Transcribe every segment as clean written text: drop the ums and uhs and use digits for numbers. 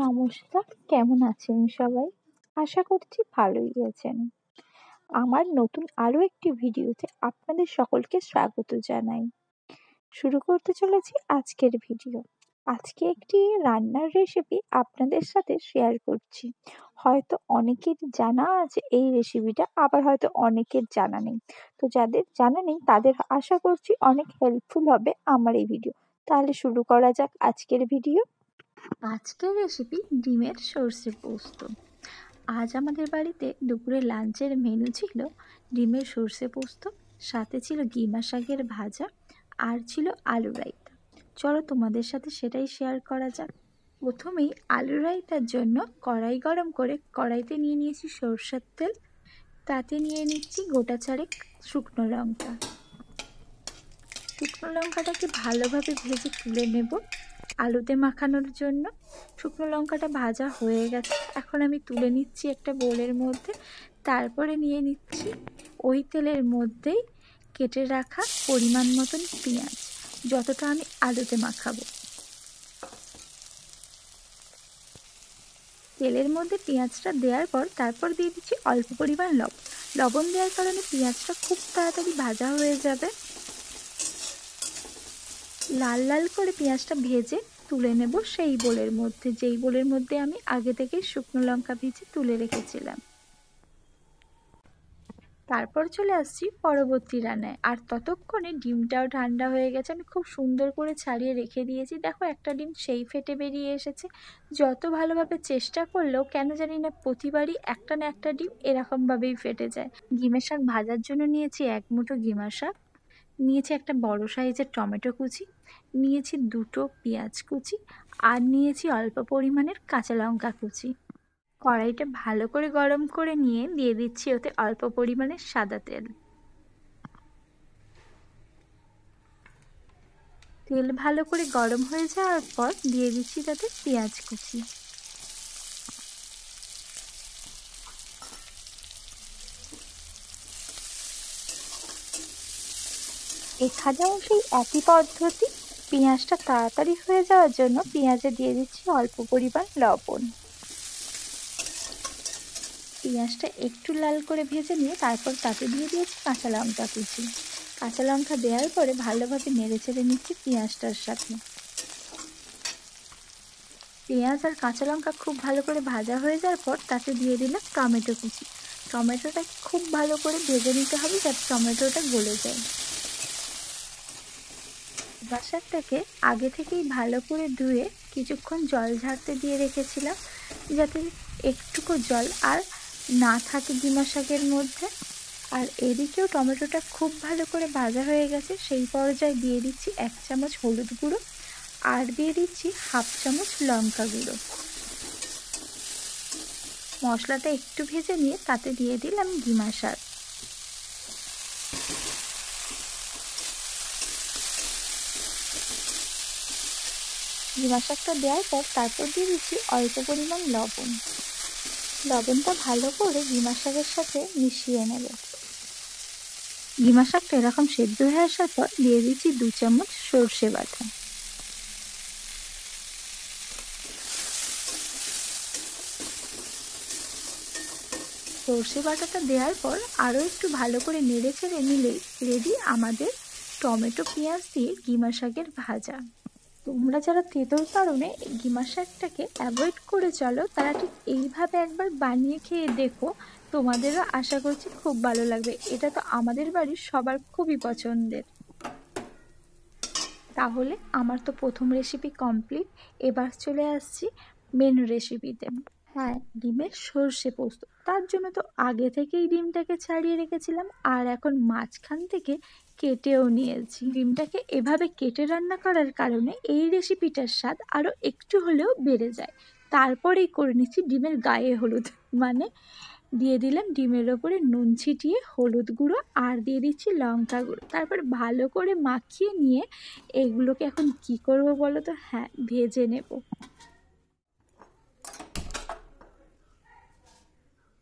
নমস্কার, কেমন আছেন সবাই? আশা করছি ভালোই আছেন। আমার নতুন আরও একটি ভিডিওতে আপনাদের সকলকে স্বাগত জানাই। শুরু করতে চলেছি আজকের ভিডিও। আজকে একটি রান্নার রেসিপি আপনাদের সাথে শেয়ার করছি। হয়তো অনেকের জানা আছে এই রেসিপিটা, আবার হয়তো অনেকের জানা নেই। তো যাদের জানা নেই তাদের আশা করছি অনেক হেল্পফুল হবে আমার এই ভিডিও। তাহলে শুরু করা যাক আজকের ভিডিও। আজকের রেসিপি ডিমের সর্ষে পোস্ত। আজ আমাদের বাড়িতে দুপুরে লাঞ্চের মেনু ছিল ডিমের সর্ষে পোস্ত, সাথে ছিল গিমা শাকের ভাজা, আর ছিল আলু রায়তা। চলো তোমাদের সাথে সেটাই শেয়ার করা যাক। প্রথমেই আলু রায়তার জন্য কড়াই গরম করে কড়াইতে নিয়ে নিয়েছি সরষের তেল, তাতে নিয়ে নিচ্ছি গোটা চারেক শুকনো লঙ্কা। শুকনো লঙ্কাটাকে ভালোভাবে ভেজে তুলে নেব আলুতে মাখানোর জন্য। শুকনো লঙ্কাটা ভাজা হয়ে গেছে, এখন আমি তুলে নিচ্ছি একটা বোলের মধ্যে। তারপরে নিয়ে নিচ্ছি ওই তেলের মধ্যেই কেটে রাখা পরিমাণ মতন পেঁয়াজ, যতটা আমি আলুতে মাখাবো। তেলের মধ্যে পেঁয়াজটা দেওয়ার পর তারপর দিয়ে দিচ্ছি অল্প পরিমাণ লবণ। লবণ দেওয়ার কারণে পেঁয়াজটা খুব তাড়াতাড়ি ভাজা হয়ে যাবে। লাল লাল করে পেঁয়াজটা ভেজে তুলে নেব সেই বোলের মধ্যে, যেই বোলের মধ্যে আমি আগে থেকে শুকনো লঙ্কা ভেজে তুলে রেখেছিলাম। তারপর চলে আসছি পরবর্তী রান্নায়। আর ততক্ষণে ডিমটাও ঠান্ডা হয়ে গেছে, আমি খুব সুন্দর করে ছাড়িয়ে রেখে দিয়েছি। দেখো, একটা ডিম সেই ফেটে বেরিয়ে এসেছে। যত ভালোভাবে চেষ্টা করলেও কেন জানি না প্রতিবারই একটা না একটা ডিম এরকমভাবেই ফেটে যায়। ডিমের শাক ভাজার জন্য নিয়েছি এক মুঠো ডিমের শাক, নিয়েছি একটা বড় সাইজের টমেটো কুচি, নিয়েছি দুটো পেঁয়াজ কুচি, আর নিয়েছি অল্প পরিমাণের কাঁচা লঙ্কা কুচি। কড়াইটা ভালো করে গরম করে নিয়ে দিয়ে দিচ্ছি ওতে অল্প পরিমাণে সাদা তেল। তেল ভালো করে গরম হয়ে যাওয়ার পর দিয়ে দিচ্ছি তাতে পেঁয়াজ কুচি। এখানেও সেই একই পদ্ধতি, পেঁয়াজটা তাড়াতাড়ি হয়ে যাওয়ার জন্য পেঁয়াজে দিয়ে দিচ্ছি অল্প পরিমাণ লবণ। পেঁয়াজটা একটু লাল করে ভেজে নিয়ে তারপর তাতে দিয়ে দিয়েছি কাঁচা লঙ্কা কুচি। কাঁচা লঙ্কা দেওয়ার পরে ভালোভাবে নেড়ে চেড়ে নিচ্ছি পেঁয়াজটার সাথে। পেঁয়াজ আর কাঁচা লঙ্কা খুব ভালো করে ভাজা হয়ে যাওয়ার পর তাতে দিয়ে দিলাম টমেটো কুচি। টমেটোটা খুব ভালো করে ভেজে নিতে হবে যাতে টমেটোটা গলে যায়। শাকটাকে আগে থেকেই ভালো করে ধুয়ে কিছুক্ষণ জল ঝাড়তে দিয়ে রেখেছিলাম, যাতে একটুকু জল আর না থাকে ডিমা শাকের মধ্যে। আর এদিকেও টমেটোটা খুব ভালো করে ভাজা হয়ে গেছে, সেই পর্যায়ে দিয়ে দিচ্ছি 1 চামচ হলুদ গুঁড়ো, আর দিয়ে দিচ্ছি 1/2 চামচ লঙ্কা গুঁড়ো। মশলাটা একটু ভেজে নিয়ে তাতে দিয়ে দিলাম ডিমা শাক। ডিমা শাকটা দেওয়ার পর তারপর দিয়ে দিচ্ছি অল্প পরিমাণ লবণ। লবণটা ভালো করে ডিমা শাকের সাথে মিশিয়ে নেব। ডিমা শাকটা এরকম সেদ্ধ হয়ে আসার পর দিয়ে দিচ্ছি 2 চামচ সর্ষে বাটা। সর্ষে বাটাটা দেওয়ার পর আরও একটু ভালো করে নেড়ে চেড়ে নিলেই রেডি আমাদের টমেটো পেঁয়াজ দিয়ে ডিমা শাকের ভাজা। তোমরা যারা তেঁতুল কারণে ডিমা শাকটাকে অ্যাভয়েড করে চলো, তারা ঠিক এইভাবে একবার বানিয়ে খেয়ে দেখো, তোমাদেরও আশা করছি খুব ভালো লাগবে। এটা তো আমাদের বাড়ির সবার খুবই পছন্দের। তাহলে আমার তো প্রথম রেসিপি কমপ্লিট, এবার চলে আসছি মেন রেসিপিতে। হ্যাঁ, ডিমের সর্ষে পোস্ত। তার জন্য তো আগে থেকেই ডিমটাকে ছাড়িয়ে রেখেছিলাম, আর এখন মাঝখান থেকে কেটেও নিয়েছি। ডিমটাকে এভাবে কেটে রান্না করার কারণে এই রেসিপিটার স্বাদ আরও একটু হলেও বেড়ে যায়। তারপরেই করে নিচ্ছি ডিমের গায়ে হলুদ, মানে দিয়ে দিলাম ডিমের ওপরে নুন ছিটিয়ে হলুদ গুঁড়ো, আর দিয়ে দিচ্ছি লঙ্কা গুঁড়ো। তারপর ভালো করে মাখিয়ে নিয়ে এগুলোকে এখন কি করব বলো তো? হ্যাঁ, ভেজে নেব।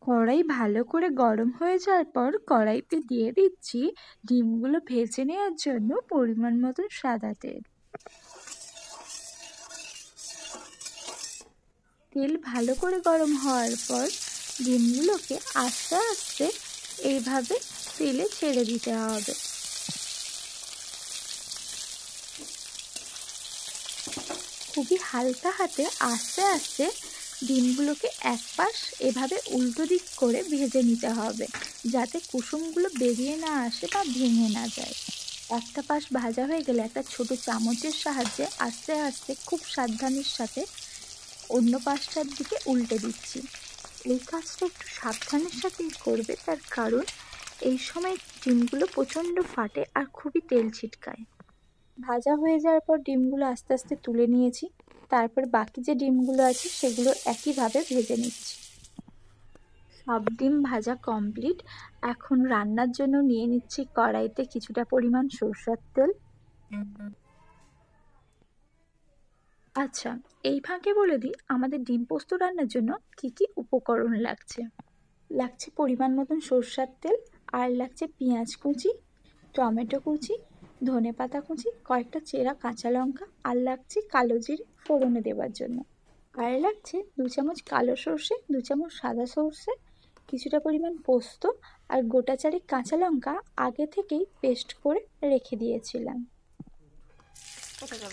কড়াই ভালো করে গরম হয়ে যাওয়ার পর কড়াইতে দিয়ে দিচ্ছি ডিমগুলো ভেজে নেওয়ার জন্য পরিমাণ মতন সাদা তেল। তেল ভালো করে গরম হওয়ার পর ডিমগুলোকে আস্তে আস্তে এইভাবে তেলে ছেড়ে দিতে হবে। খুবই হালকা হাতে আস্তে আস্তে ডিমগুলোকে এক পাশ এভাবে উল্টো দিক করে ভেজে নিতে হবে, যাতে কুসুমগুলো বেরিয়ে না আসে বা ভেঙে না যায়। একটা পাশ ভাজা হয়ে গেলে একটা ছোট চামচের সাহায্যে আস্তে আস্তে খুব সাবধানের সাথে অন্য পাশটার দিকে উল্টে দিচ্ছি। এই কাজটা একটু সাবধানের সাথেই করবে, তার কারণ এই সময় ডিমগুলো প্রচণ্ড ফাটে আর খুবই তেল ছিটকায়। ভাজা হয়ে যাওয়ার পর ডিমগুলো আস্তে আস্তে তুলে নিয়েছি। তারপর বাকি যে ডিমগুলো আছে সেগুলো একইভাবে ভেজে নিচ্ছি। সব ডিম ভাজা কমপ্লিট। এখন রান্নার জন্য নিয়ে নিচ্ছি কড়াইতে কিছুটা পরিমাণ সরষের তেল। আচ্ছা, এই ফাঁকে বলে দিই আমাদের ডিম পোস্ত রান্নার জন্য কি কি উপকরণ লাগছে। লাগছে পরিমাণ মতন সরষের তেল, আর লাগছে পেঁয়াজ কুচি, টমেটো কুচি, ধনেপাতা কুচি, কয়েকটা চেরা কাঁচা লঙ্কা, আর লাগছে কালো জিরে ফোড়নে দেওয়ার জন্য, আর লাগছে 2 চামচ কালো সর্ষে, 2 চামচ সাদা সর্ষে, কিছুটা পরিমাণ পোস্ত, আর গোটা চারেক কাঁচা লঙ্কা আগে থেকেই পেস্ট করে রেখে দিয়েছিলাম।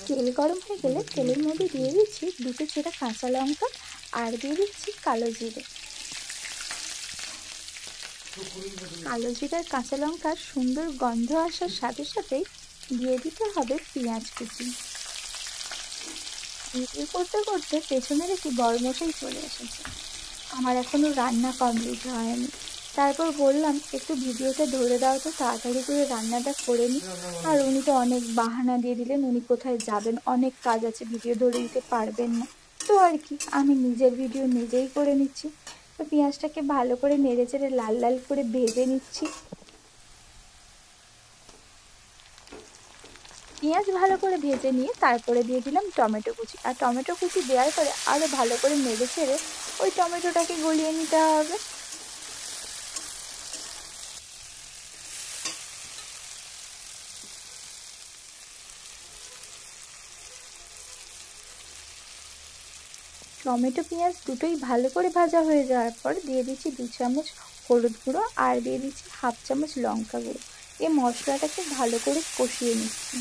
তেল গরম হয়ে গেলে তেলের মধ্যে দিয়ে দিচ্ছি 2টো চেরা কাঁচা লঙ্কা, আর দিয়ে দিচ্ছি কালো জিরে। কালো জিরার কাঁচা লঙ্কার সুন্দর গন্ধ আসার সাথে সাথেই দিয়ে দিতে হবে পেঁয়াজ কুচি। ভিডিও করতে করতে পেছনে দেখি বড়মশাই চলে এসেছে। আমার এখনো রান্না কমপ্লিট হয়নি। তারপর বললাম একটু ভিডিওটা ধরে দাও তো, তাড়াতাড়ি করে রান্নাটা করে নিই। আর উনি তো অনেক বাহানা দিয়ে দিলেন, উনি কোথায় যাবেন, অনেক কাজ আছে, ভিডিও ধরে দিতে পারবেন না। তো আর কি, আমি নিজের ভিডিও নিজেই করে নিচ্ছি। তো পেঁয়াজটাকে ভালো করে নেড়ে চেড়ে লাল লাল করে ভেজে নিচ্ছি। পেঁয়াজ ভালো করে ভেজে নিয়ে তারপরে দিয়ে দিলাম টমেটো কুচি, আর টমেটো কুচি দেওয়ার পরে আরও ভালো করে নেড়ে চেড়ে ওই টমেটোটাকে গলিয়ে নিতে হবে। টমেটো পেঁয়াজ দুটোই ভালো করে ভাজা হয়ে যাওয়ার পর দিয়ে দিচ্ছি 2 চামচ হলুদ গুঁড়ো, আর দিয়ে দিচ্ছি 1/2 চামচ লঙ্কা গুঁড়ো। এই মশলাটাকে ভালো করে কষিয়ে নিচ্ছি।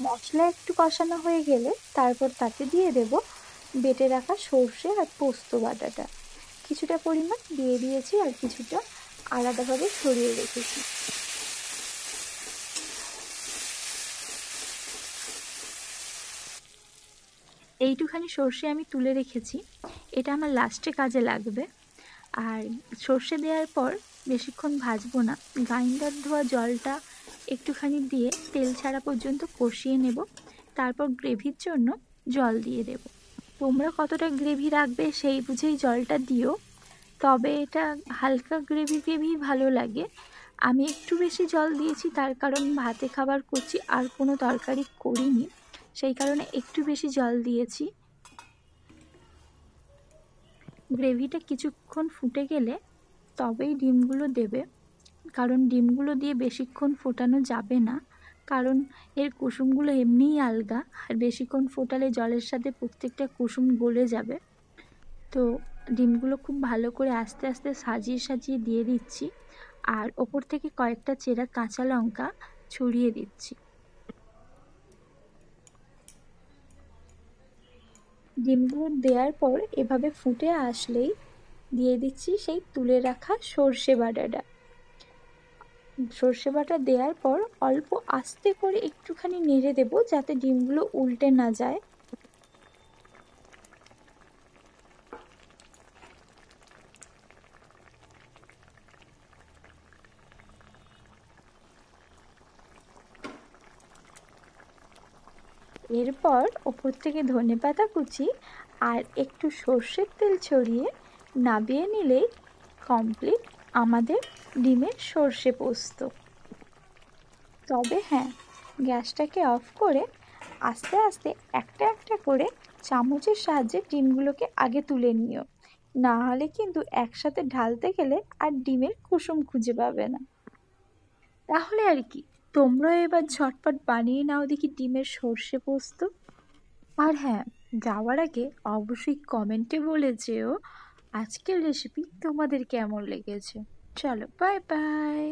মশলা একটু কষানো হয়ে গেলে তারপর তাতে দিয়ে দেব বেটে রাখা সর্ষে আর পোস্ত বাটাটা। কিছুটা পরিমাণ দিয়ে দিয়েছি আর কিছুটা আলাদাভাবে ছড়িয়ে রেখেছি। এইটুখানি সর্ষে আমি তুলে রেখেছি, এটা আমার লাস্টে কাজে লাগবে। আর সর্ষে দেওয়ার পর বেশিক্ষণ ভাজবো না, গ্রাইন্ডার ধোয়া জলটা একটুখানি দিয়ে তেল ছাড়া পর্যন্ত কষিয়ে নেব। তারপর গ্রেভির জন্য জল দিয়ে দেব। তোমরা কতটা গ্রেভি রাখবে সেই বুঝেই জলটা দিও, তবে এটা হালকা গ্রেভি গ্রেভি ভালো লাগে। আমি একটু বেশি জল দিয়েছি, তার কারণ ভাতে খাবার করছি আর কোনো তরকারি করিনি, সেই কারণে একটু বেশি জল দিয়েছি। গ্রেভিটা কিছুক্ষণ ফুটে গেলে তবেই ডিমগুলো দেবে, কারণ ডিমগুলো দিয়ে বেশিক্ষণ ফোটানো যাবে না, কারণ এর কুসুমগুলো এমনিই আলগা, আর বেশিক্ষণ ফোটালে জলের সাথে প্রত্যেকটা কুসুম গলে যাবে। তো ডিমগুলো খুব ভালো করে আস্তে আস্তে সাজিয়ে সাজিয়ে দিয়ে দিচ্ছি, আর ওপর থেকে কয়েকটা চেরা কাঁচা লঙ্কা ছড়িয়ে দিচ্ছি। ডিমগুলো দেওয়ার পর এভাবে ফুটে আসলেই দিয়ে দিচ্ছি সেই তুলে রাখা সর্ষে বাটাটা। সর্ষে বাটা দেওয়ার পর অল্প আস্তে করে একটুখানি নেড়ে দেব, যাতে ডিমগুলো উল্টে না যায়। এরপর ওপর থেকে ধনেপাতা কুচি আর একটু সর্ষের তেল ছড়িয়ে নাবিয়ে নিলেই কমপ্লিট আমাদের ডিমের সর্ষে পোস্ত। তবে হ্যাঁ, গ্যাসটাকে অফ করে আস্তে আস্তে একটা একটা করে চামচের সাহায্যে ডিমগুলোকে আগে তুলে নিও, না হলে কিন্তু একসাথে ঢালতে গেলে আর ডিমের কুসুম খুঁজে পাবে না। তাহলে আর কি, তোমরাও এবার ঝটপট বানিয়ে নাও দেখি ডিমের সর্ষে পোস্ত। আর হ্যাঁ, যাওয়ার আগে অবশ্যই কমেন্টে বলে যেও আজকের রেসিপি তোমাদের কেমন লেগেছে। চলো, বাই বাই।